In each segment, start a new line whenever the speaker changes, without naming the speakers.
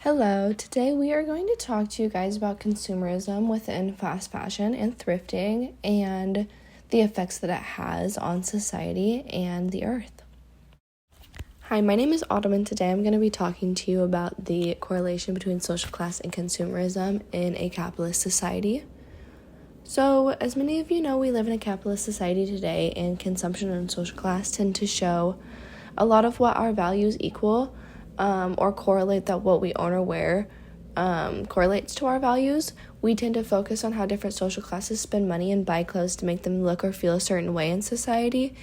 Hello, today we are going to talk to you guys about consumerism within fast fashion and thrifting and the effects that it has on society and the earth. Hi, my name is Autumn, and today I'm going to be talking to you about the correlation between social class and consumerism in a capitalist society. So, as many of you know, we live in a capitalist society today, and consumption and social class tend to show a lot of what our values equal or correlate that what we own or wear correlates to our values. We tend to focus on how different social classes spend money and buy clothes to make them look or feel a certain way in society.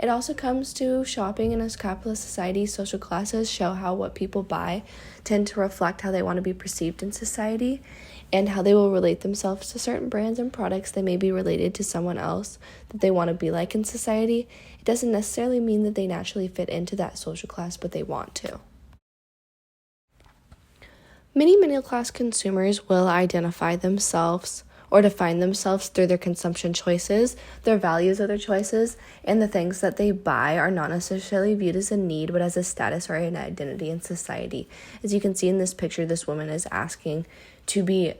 It also comes to shopping in a capitalist society. Social classes show how what people buy tend to reflect how they want to be perceived in society and how they will relate themselves to certain brands and products that may be related to someone else that they want to be like in society. It doesn't necessarily mean that they naturally fit into that social class, but they want to. Many middle-class consumers will identify themselves or define themselves through their consumption choices. Their values of their choices and the things that they buy are not necessarily viewed as a need, but as a status or an identity in society. As you can see in this picture, this woman is asking to be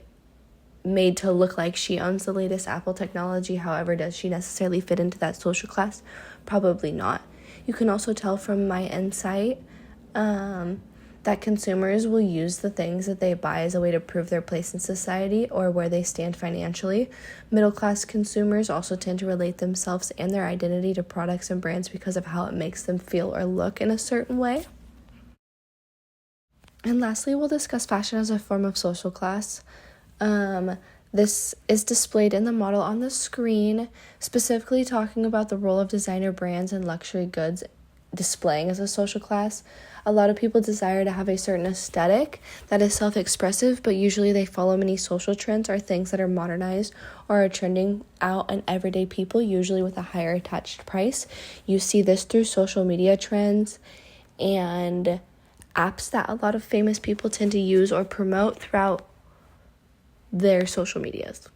made to look like she owns the latest Apple technology. However, does she necessarily fit into that social class? Probably not. You can also tell from my insight that consumers will use the things that they buy as a way to prove their place in society or where they stand financially. Middle-class consumers also tend to relate themselves and their identity to products and brands because of how it makes them feel or look in a certain way. And lastly, we'll discuss fashion as a form of social class. This is displayed in the model on the screen, specifically talking about the role of designer brands and luxury goods displaying as a social class. A lot of people desire to have a certain aesthetic that is self-expressive, but usually they follow many social trends or things that are modernized or are trending out in everyday people, usually with a higher attached price. You see this through social media trends and apps that a lot of famous people tend to use or promote throughout their social medias.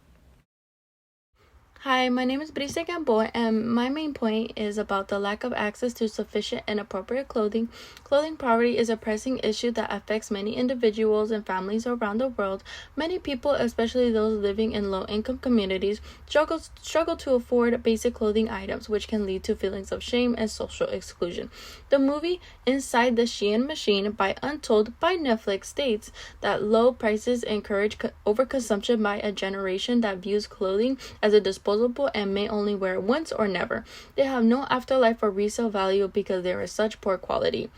Hi, my name is Brice Gamboa, and my main point is about the lack of access to sufficient and appropriate clothing. Clothing poverty is a pressing issue that affects many individuals and families around the world. Many people, especially those living in low-income communities, struggle to afford basic clothing items, which can lead to feelings of shame and social exclusion. The movie Inside the Shein Machine by Untold by Netflix states that low prices encourage overconsumption by a generation that views clothing as a disposable and may only wear it once or never. They have no afterlife or resale value because they are such poor quality.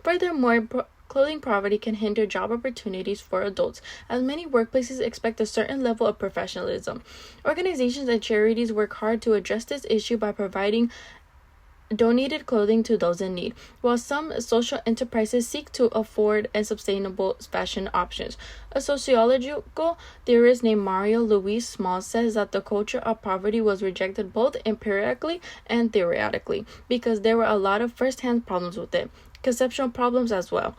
Furthermore, clothing poverty can hinder job opportunities for adults, as many workplaces expect a certain level of professionalism. Organizations and charities work hard to address this issue by providing donated clothing to those in need, while some social enterprises seek to afford and sustainable fashion options. A sociological theorist named Mario Louis Small says that the culture of poverty was rejected both empirically and theoretically because there were a lot of first-hand problems with it, conceptual problems as well,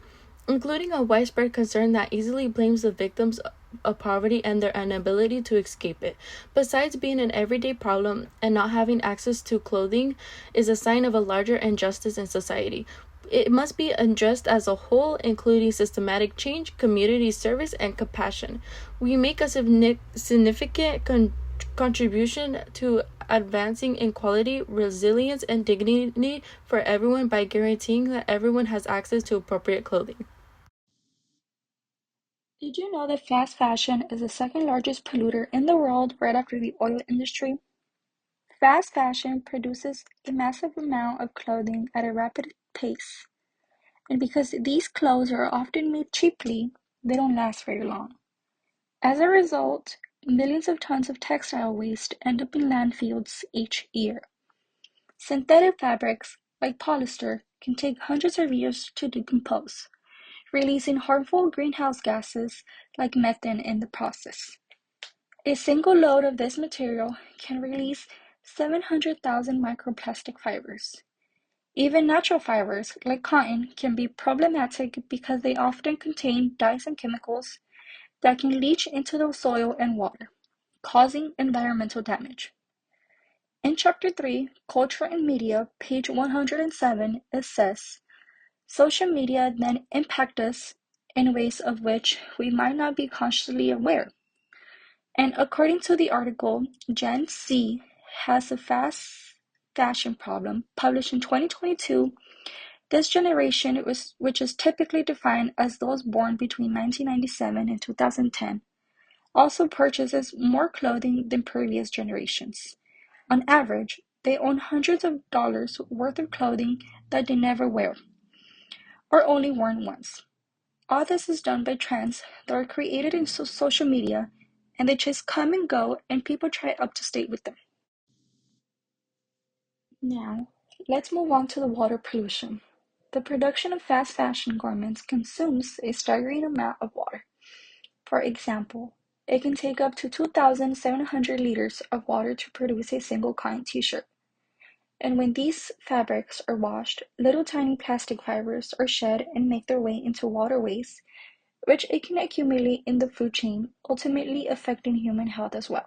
including a widespread concern that easily blames the victims of poverty and their inability to escape it. Besides being an everyday problem, and not having access to clothing is a sign of a larger injustice in society. It must be addressed as a whole, including systematic change, community service, and compassion. We make a significant contribution to advancing equality, resilience, and dignity for everyone by guaranteeing that everyone has access to appropriate clothing.
Did you know that fast fashion is the second largest polluter in the world right after the oil industry? Fast fashion produces a massive amount of clothing at a rapid pace, and because these clothes are often made cheaply, they don't last very long. As a result, millions of tons of textile waste end up in landfills each year. Synthetic fabrics, like polyester, can take hundreds of years to decompose, releasing harmful greenhouse gases like methane in the process. A single load of this material can release 700,000 microplastic fibers. Even natural fibers, like cotton, can be problematic because they often contain dyes and chemicals that can leach into the soil and water, causing environmental damage. In Chapter 3, Culture and Media, page 107, it says, social media then impact us in ways of which we might not be consciously aware. And according to the article, Gen Z has a fast fashion problem, published in 2022. This generation, which is typically defined as those born between 1997 and 2010, also purchases more clothing than previous generations. On average, they own hundreds of dollars worth of clothing that they never wear, or only worn once. All this is done by trends that are created in social media, and they just come and go, and people try up to stay with them. Now, let's move on to the water pollution. The production of fast fashion garments consumes a staggering amount of water. For example, it can take up to 2,700 liters of water to produce a single cotton t-shirt. And when these fabrics are washed, little tiny plastic fibers are shed and make their way into waterways, which it can accumulate in the food chain, ultimately affecting human health as well.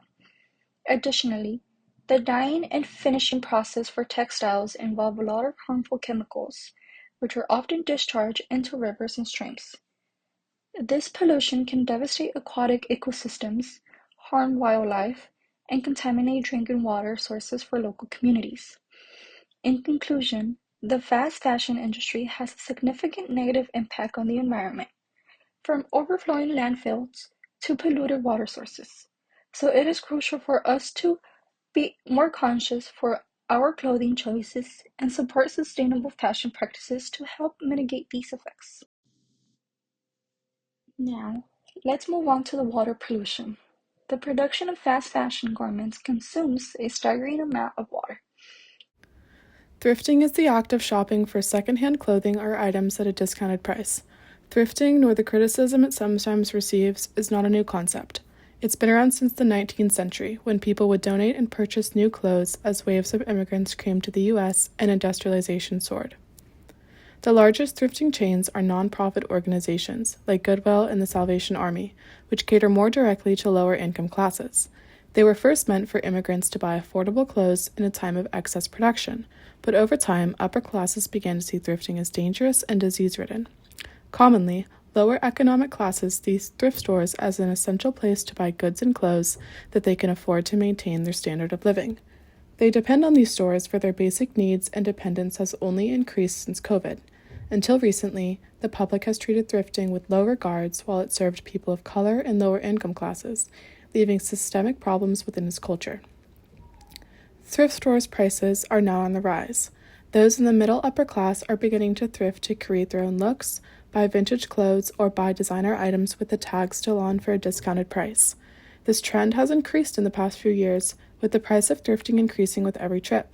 Additionally, the dyeing and finishing process for textiles involve a lot of harmful chemicals, which are often discharged into rivers and streams. This pollution can devastate aquatic ecosystems, harm wildlife, and contaminate drinking water sources for local communities. In conclusion, the fast fashion industry has a significant negative impact on the environment, from overflowing landfills to polluted water sources. So it is crucial for us to be more conscious for our clothing choices and support sustainable fashion practices to help mitigate these effects. Now, let's move on to the water pollution. The production of fast fashion garments consumes a staggering amount of water.
Thrifting is the act of shopping for secondhand clothing or items at a discounted price. Thrifting, nor the criticism it sometimes receives, is not a new concept. It's been around since the 19th century, when people would donate and purchase new clothes as waves of immigrants came to the U.S. and industrialization soared. The largest thrifting chains are non-profit organizations, like Goodwill and the Salvation Army, which cater more directly to lower-income classes. They were first meant for immigrants to buy affordable clothes in a time of excess production, but over time, upper classes began to see thrifting as dangerous and disease-ridden. Commonly, lower economic classes see thrift stores as an essential place to buy goods and clothes that they can afford to maintain their standard of living. They depend on these stores for their basic needs, and dependence has only increased since COVID. Until recently, the public has treated thrifting with low regards while it served people of color and lower income classes, leaving systemic problems within its culture. Thrift stores' prices are now on the rise. Those in the middle upper class are beginning to thrift to create their own looks, buy vintage clothes, or buy designer items with the tag still on for a discounted price. This trend has increased in the past few years, with the price of thrifting increasing with every trip.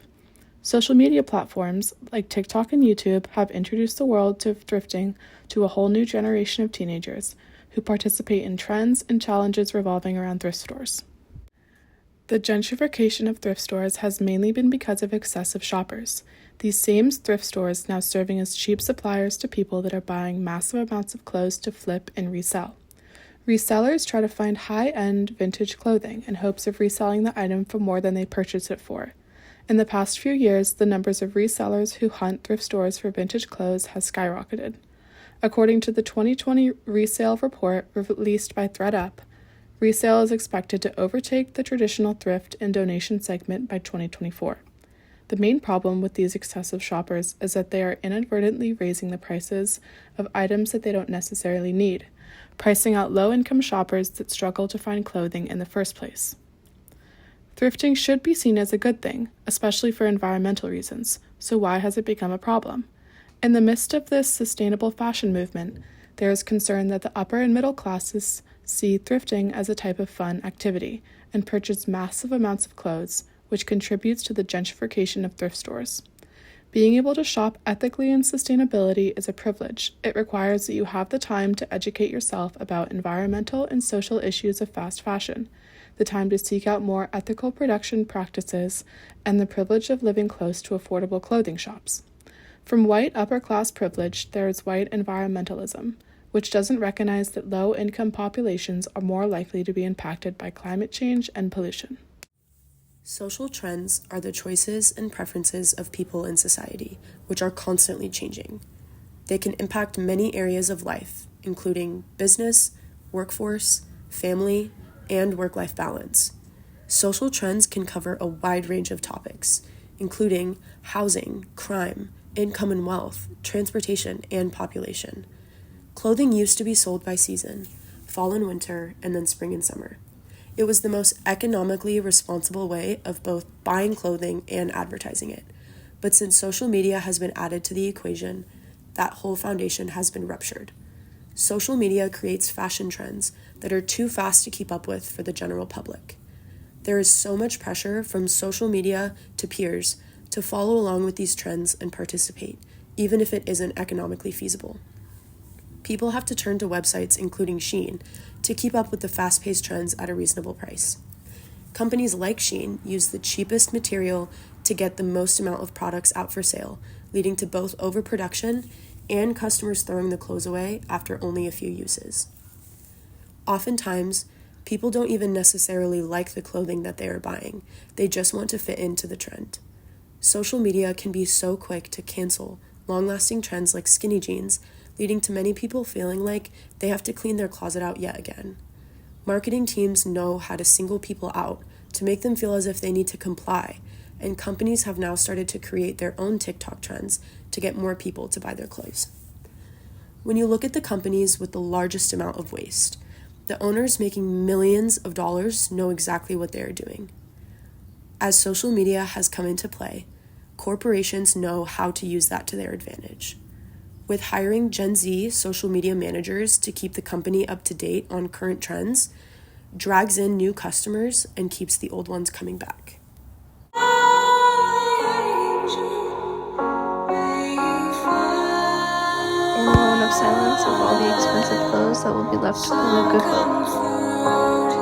Social media platforms like TikTok and YouTube have introduced the world to thrifting to a whole new generation of teenagers who participate in trends and challenges revolving around thrift stores. The gentrification of thrift stores has mainly been because of excessive shoppers. These same thrift stores now serving as cheap suppliers to people that are buying massive amounts of clothes to flip and resell. Resellers try to find high-end vintage clothing in hopes of reselling the item for more than they purchased it for. In the past few years, the numbers of resellers who hunt thrift stores for vintage clothes has skyrocketed. According to the 2020 resale report released by ThredUp, resale is expected to overtake the traditional thrift and donation segment by 2024. The main problem with these excessive shoppers is that they are inadvertently raising the prices of items that they don't necessarily need, pricing out low-income shoppers that struggle to find clothing in the first place. Thrifting should be seen as a good thing, especially for environmental reasons, so why has it become a problem? In the midst of this sustainable fashion movement, there is concern that the upper and middle classes see thrifting as a type of fun activity and purchase massive amounts of clothes, which contributes to the gentrification of thrift stores. Being able to shop ethically and sustainability is a privilege. It requires that you have the time to educate yourself about environmental and social issues of fast fashion, the time to seek out more ethical production practices, and the privilege of living close to affordable clothing shops. From white upper-class privilege, there is white environmentalism, which doesn't recognize that low-income populations are more likely to be impacted by climate change and pollution.
Social trends are the choices and preferences of people in society, which are constantly changing. They can impact many areas of life, including business, workforce, family, and work-life balance. Social trends can cover a wide range of topics, including housing, crime, income and wealth, transportation, and population. Clothing used to be sold by season, fall and winter, and then spring and summer. It was the most economically responsible way of both buying clothing and advertising it. But since social media has been added to the equation, that whole foundation has been ruptured. Social media creates fashion trends that are too fast to keep up with for the general public. There is so much pressure from social media to peers to follow along with these trends and participate, even if it isn't economically feasible. People have to turn to websites including Shein to keep up with the fast-paced trends at a reasonable price. Companies like Shein use the cheapest material to get the most amount of products out for sale, leading to both overproduction and customers throwing the clothes away after only a few uses. Oftentimes, people don't even necessarily like the clothing that they are buying. They just want to fit into the trend. Social media can be so quick to cancel long-lasting trends like skinny jeans, leading to many people feeling like they have to clean their closet out yet again. Marketing teams know how to single people out to make them feel as if they need to comply, and companies have now started to create their own TikTok trends to get more people to buy their clothes. When you look at the companies with the largest amount of waste, the owners making millions of dollars know exactly what they are doing. As social media has come into play, corporations know how to use that to their advantage. With hiring Gen Z social media managers to keep the company up to date on current trends, drags in new customers and keeps the old ones coming back.
In a moment of silence of all the expensive clothes that will be left on a good boat.